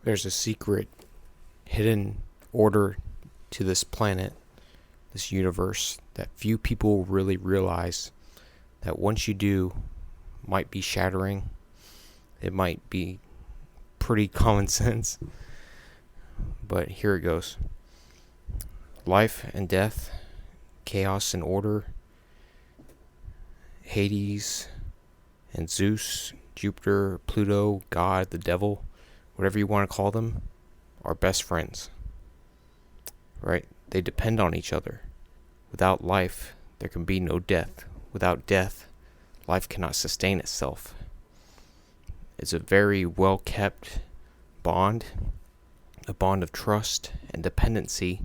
There's a secret hidden order to this planet, this universe, that few people really realize, that once you do, might be shattering. It might be pretty common sense, but here it goes. Life and death, chaos and order, Hades and Zeus, Jupiter, Pluto, God, the devil, whatever you want to call them, are best friends, right? They depend on each other. Without life, there can be no death. Without death, life cannot sustain itself. It's a very well kept bond, a bond of trust and dependency,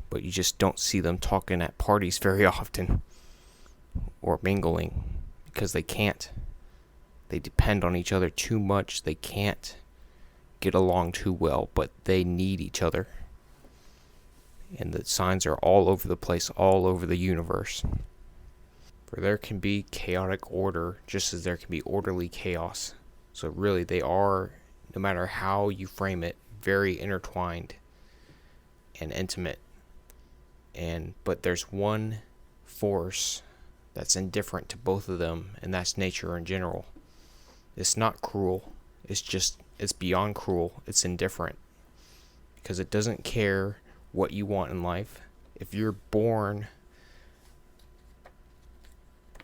but you just don't see them talking at parties very often or mingling because they can't. They depend on each other too much. They can't get along too well, but they need each other. And the signs are all over the place, all over the universe. For there can be chaotic order just as there can be orderly chaos. So really they are, no matter how you frame it, very intertwined and intimate. But there's one force that's indifferent to both of them, and that's nature in general. It's not cruel. It's beyond cruel. It's indifferent. Because it doesn't care what you want in life. If you're born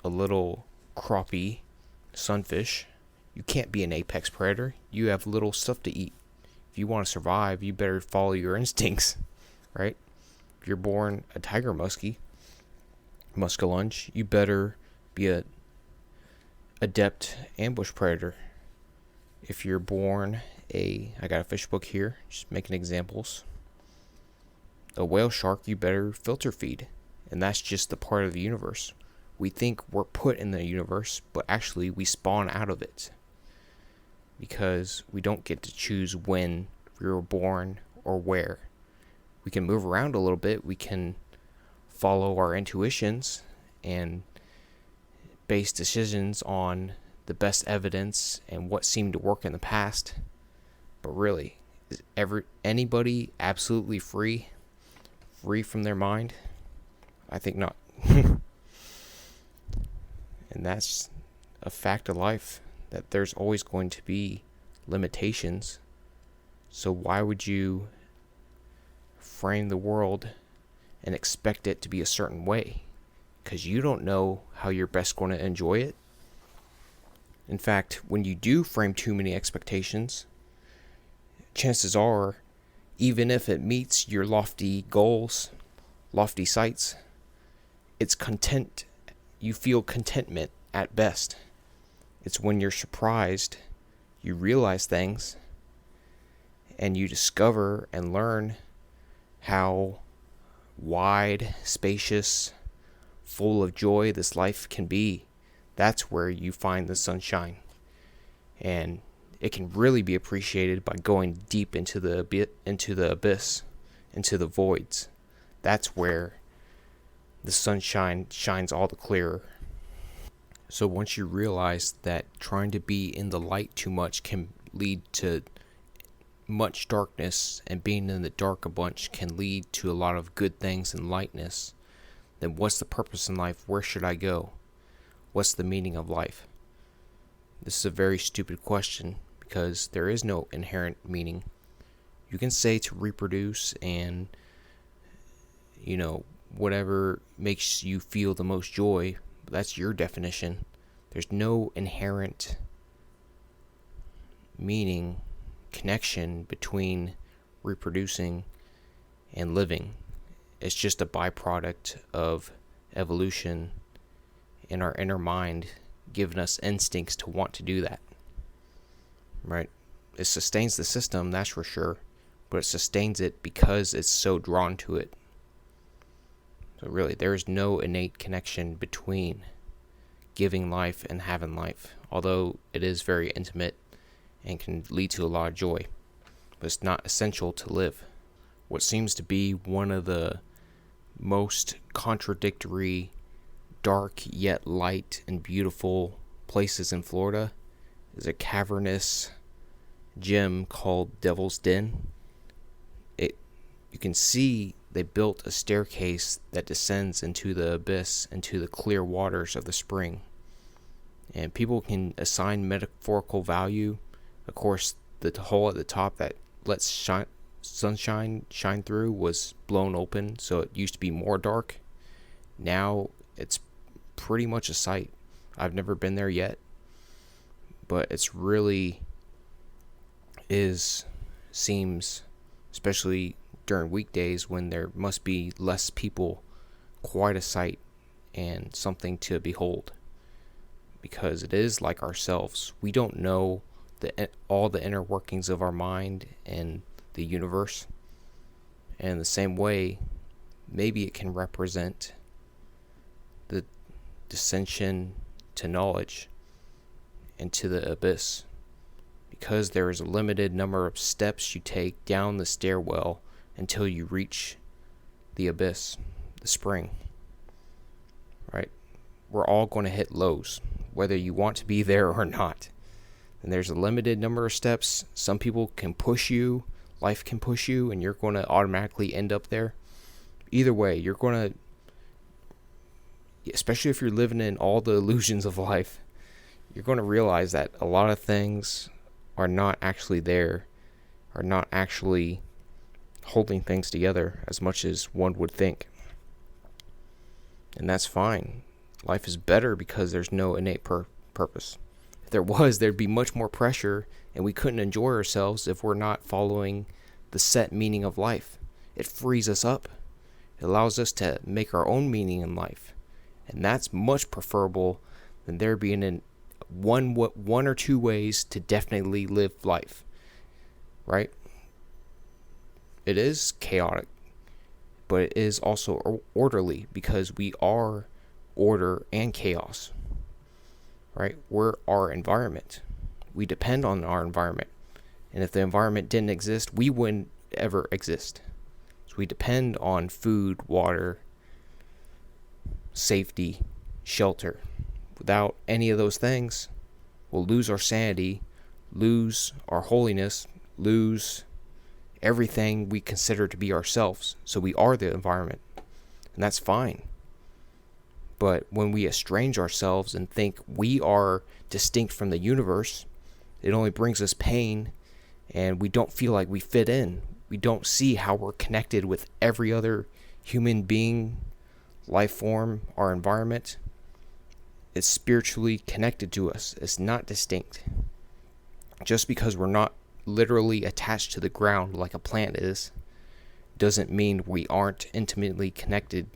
a little crappie sunfish, you can't be an apex predator. You have little stuff to eat. If you want to survive, you better follow your instincts, right? If you're born a tiger muskellunge, you better be a adept ambush predator. If you're born I got a fish book here, just making examples. A whale shark, you better filter feed. And that's just the part of the universe. We think we're put in the universe, but actually we spawn out of it. Because we don't get to choose when we were born or where. We can move around a little bit. We can follow our intuitions and base decisions on the best evidence and what seemed to work in the past. But really, is anybody absolutely free from their mind? I think not. And that's a fact of life, that there's always going to be limitations. So why would you frame the world and expect it to be a certain way? Because you don't know how you're best going to enjoy it. In fact, when you do frame too many expectations, chances are, even if it meets your lofty goals, lofty sights, it's content. You feel contentment at best. It's when you're surprised, you realize things, and you discover and learn how wide, spacious, full of joy this life can be. That's where you find the sunshine. And it can really be appreciated by going deep into the abyss, into the voids. That's where the sunshine shines all the clearer. So once you realize that trying to be in the light too much can lead to much darkness, and being in the dark a bunch can lead to a lot of good things and lightness, then what's the purpose in life? Where should I go? What's the meaning of life? This is a very stupid question, because there is no inherent meaning. You can say to reproduce and, whatever makes you feel the most joy, but that's your definition. There's no inherent meaning, connection between reproducing and living. It's just a byproduct of evolution in our inner mind, giving us instincts to want to do that. Right? It sustains the system, that's for sure, but it sustains it because it's so drawn to it. So really, there is no innate connection between giving life and having life, although it is very intimate and can lead to a lot of joy, but it's not essential to live. What seems to be one of the most contradictory, dark yet light and beautiful places in Florida is a cavernous, gym called Devil's Den. You can see they built a staircase that descends into the abyss, into the clear waters of the spring. And people can assign metaphorical value. Of course, the hole at the top that lets sunshine shine through was blown open, so it used to be more dark. Now it's pretty much a sight. I've never been there yet, but it's really seems, especially during weekdays when there must be less people, quite a sight and something to behold, because it is like ourselves. We don't know all the inner workings of our mind and the universe. And in the same way, maybe it can represent the descension to knowledge and to the abyss, because there is a limited number of steps you take down the stairwell until you reach the abyss, the spring, right? We're all going to hit lows, whether you want to be there or not. And there's a limited number of steps. Some people can push you, life can push you, and you're going to automatically end up there. Either way, you're going to, especially if you're living in all the illusions of life, you're going to realize that a lot of things are not actually there, are not actually holding things together as much as one would think. And that's fine. Life is better because there's no innate purpose. If there was, there'd be much more pressure, and we couldn't enjoy ourselves if we're not following the set meaning of life. It frees us up. It allows us to make our own meaning in life. And that's much preferable than there being one or two ways to definitely live life, right? It is chaotic, but it is also orderly, because we are order and chaos, right? We're our environment. We depend on our environment. And if the environment didn't exist, we wouldn't ever exist. So we depend on food, water, safety, shelter. Without any of those things, we'll lose our sanity, lose our holiness, lose everything we consider to be ourselves. So we are the environment, and that's fine. But when we estrange ourselves and think we are distinct from the universe, it only brings us pain, and we don't feel like we fit in. We don't see how we're connected with every other human being, life form, our environment. It's spiritually connected to us. It's not distinct. Just because we're not literally attached to the ground like a plant is, doesn't mean we aren't intimately connected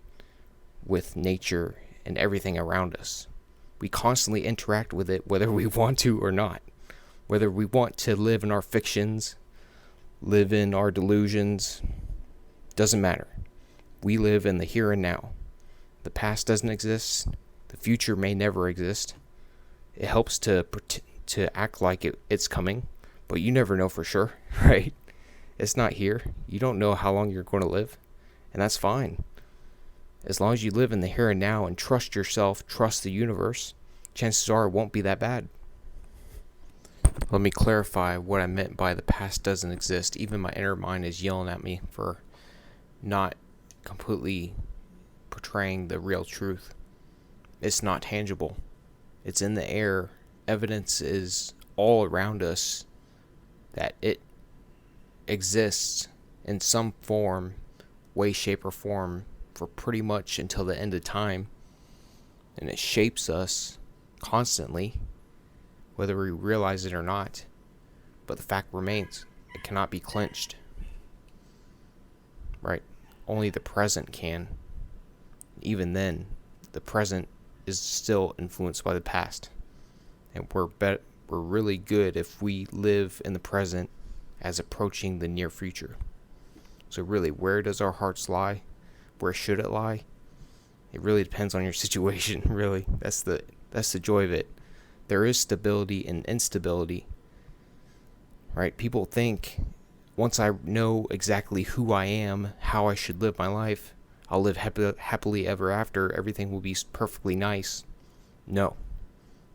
with nature and everything around us. We constantly interact with it, whether we want to or not. Whether we want to live in our fictions, live in our delusions, doesn't matter. We live in the here and now. The past doesn't exist. The future may never exist. It helps to act like it's coming, but you never know for sure, right? It's not here. You don't know how long you're going to live, and that's fine. As long as you live in the here and now and trust yourself, trust the universe, chances are it won't be that bad. Let me clarify what I meant by the past doesn't exist. Even my inner mind is yelling at me for not completely portraying the real truth. It's not tangible. It's in the air. Evidence is all around us that it exists in some form, way, shape, or form for pretty much until the end of time. And it shapes us constantly, whether we realize it or not. But the fact remains, it cannot be clinched. Right? Only the present can. Even then, the present is still influenced by the past. And we're really good if we live in the present as approaching the near future. So really, where does our hearts lie? Where should it lie? It really depends on your situation, really. That's the joy of it. There is stability in instability. Right? People think once I know exactly who I am, how I should live my life, I'll live happily ever after. Everything will be perfectly nice. No.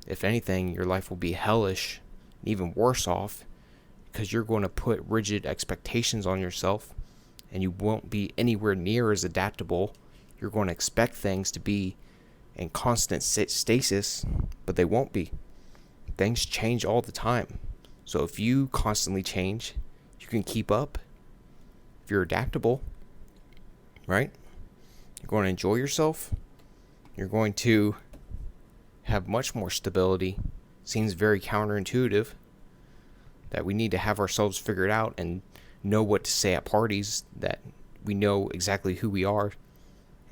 If anything, your life will be hellish, even worse off, because you're going to put rigid expectations on yourself, and you won't be anywhere near as adaptable. You're going to expect things to be in constant stasis, but they won't be. Things change all the time. So if you constantly change, you can keep up. If you're adaptable, right? You're going to enjoy yourself. You're going to have much more stability. Seems very counterintuitive that we need to have ourselves figured out and know what to say at parties, that we know exactly who we are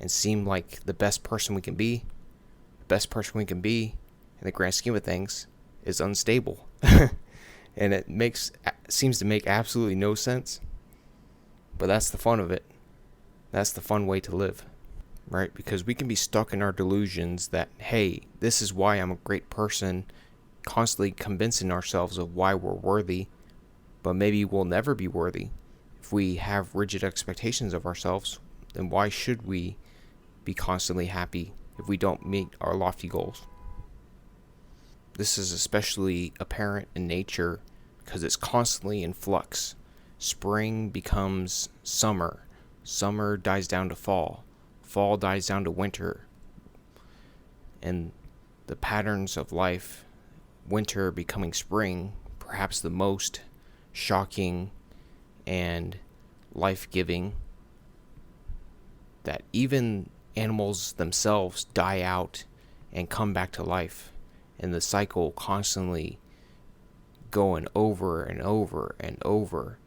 and seem like the best person we can be. The best person we can be in the grand scheme of things is unstable. And it seems to make absolutely no sense. But that's the fun of it. That's the fun way to live, right? Because we can be stuck in our delusions that, hey, this is why I'm a great person, constantly convincing ourselves of why we're worthy, but maybe we'll never be worthy. If we have rigid expectations of ourselves, then why should we be constantly happy if we don't meet our lofty goals? This is especially apparent in nature because it's constantly in flux. Spring becomes summer. Summer dies down to fall. Fall dies down to winter. And the patterns of life, winter becoming spring, perhaps the most shocking and life-giving, that even animals themselves die out and come back to life. And the cycle constantly going over and over and over.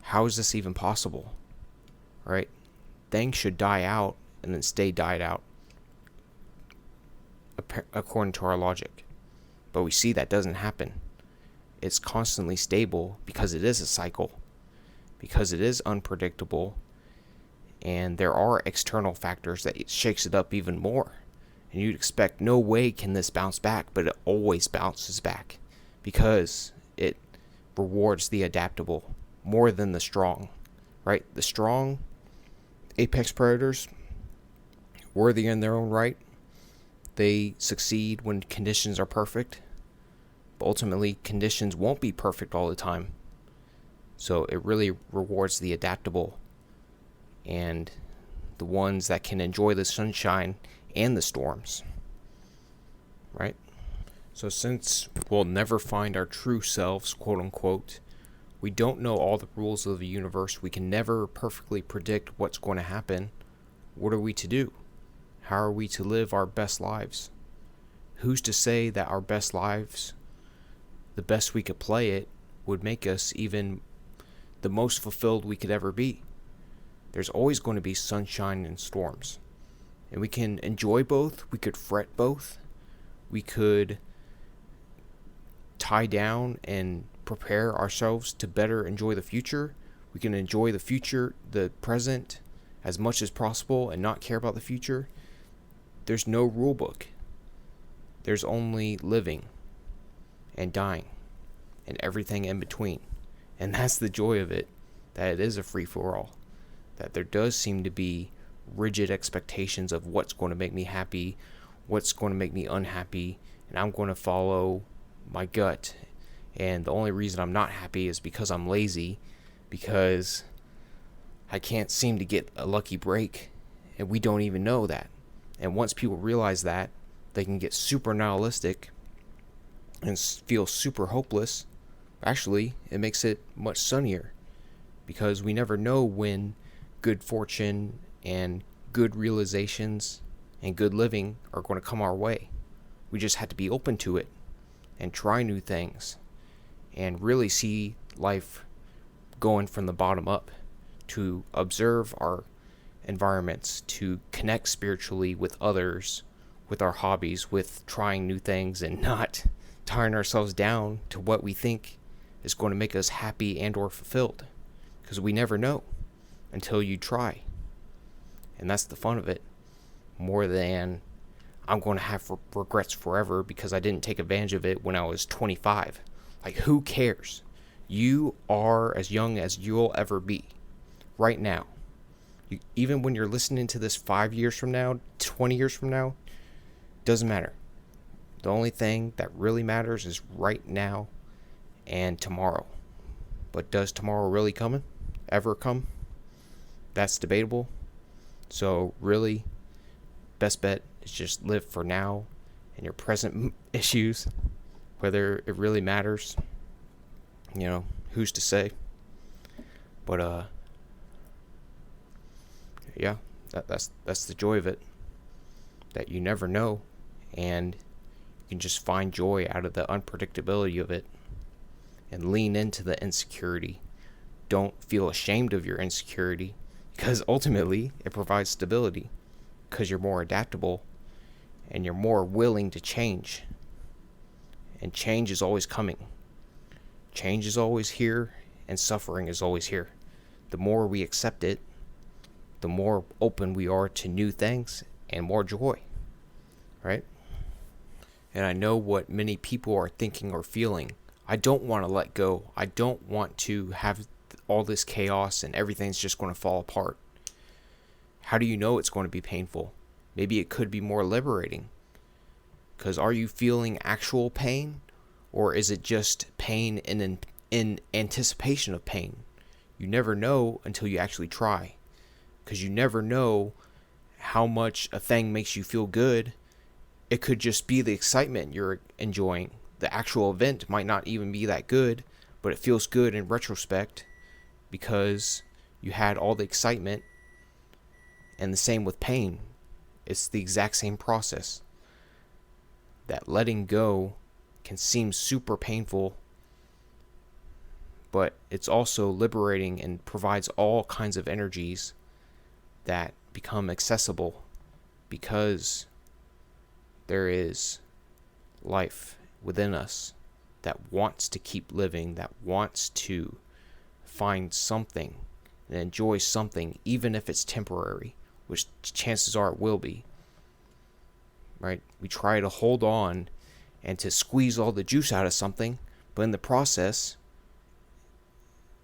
How is this even possible? Right? Things should die out and then stay died out, according to our logic. But we see that doesn't happen. It's constantly stable because it is a cycle, because it is unpredictable, and there are external factors that it shakes it up even more. And you'd expect, no way can this bounce back, but it always bounces back because it rewards the adaptable more than the strong, right? The strong, apex predators, worthy in their own right, they succeed when conditions are perfect, but ultimately conditions won't be perfect all the time. So it really rewards the adaptable and the ones that can enjoy the sunshine and the storms, right? So since we'll never find our true selves, quote unquote, we don't know all the rules of the universe, we can never perfectly predict what's going to happen, what are we to do? How are we to live our best lives? Who's to say that our best lives, the best we could play it, would make us even the most fulfilled we could ever be? There's always going to be sunshine and storms. And we can enjoy both. We could fret both. We could tie down and prepare ourselves to better enjoy the future. We can enjoy the future, the present, as much as possible and not care about the future. There's no rule book. There's only living and dying and everything in between. And that's the joy of it, that it is a free-for-all. That there does seem to be rigid expectations of what's going to make me happy, what's going to make me unhappy, and I'm going to follow my gut. And the only reason I'm not happy is because I'm lazy, because I can't seem to get a lucky break, and we don't even know that. And once people realize that, they can get super nihilistic and feel super hopeless. Actually, it makes it much sunnier, because we never know when good fortune and good realizations and good living are going to come our way. We just have to be open to it and try new things and really see life going from the bottom up, to observe our environments, to connect spiritually with others, with our hobbies, with trying new things, and not tying ourselves down to what we think is going to make us happy and or fulfilled, because we never know until you try. And that's the fun of it, more than I'm going to have regrets forever because I didn't take advantage of it when I was 25. Like, who cares? You are as young as you'll ever be right now. Even when you're listening to this 5 years from now, 20 years from now, doesn't matter. The only thing that really matters is right now and tomorrow. But does tomorrow really ever come? That's debatable. So really, best bet is just live for now and your present issues, whether it really matters. Who's to say? But yeah, that's the joy of it. That you never know, and you can just find joy out of the unpredictability of it, and lean into the insecurity. Don't feel ashamed of your insecurity, because ultimately it provides stability, because you're more adaptable and you're more willing to change. And change is always coming. Change is always here, and suffering is always here. The more we accept it, the more open we are to new things and more joy, right? And I know what many people are thinking or feeling. I don't want to let go. I don't want to have all this chaos and everything's just going to fall apart. How do you know it's going to be painful? Maybe it could be more liberating. Because are you feeling actual pain? Or is it just pain in anticipation of pain? You never know until you actually try. Because you never know how much a thing makes you feel good. It could just be the excitement you're enjoying. The actual event might not even be that good, but it feels good in retrospect because you had all the excitement. And the same with pain. It's the exact same process. That letting go can seem super painful, but it's also liberating and provides all kinds of energies that become accessible because there is life within us that wants to keep living, that wants to find something and enjoy something, even if it's temporary, which chances are it will be. Right? We try to hold on and to squeeze all the juice out of something, but in the process,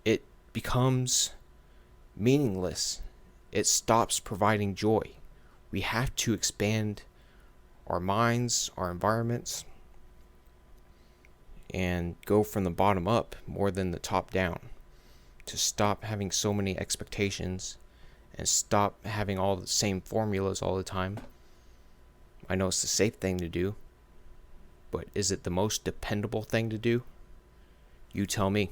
it becomes meaningless. It stops providing joy. We have to expand our minds, our environments, and go from the bottom up more than the top down. To stop having so many expectations and stop having all the same formulas all the time. I know it's the safe thing to do, but is it the most dependable thing to do? You tell me.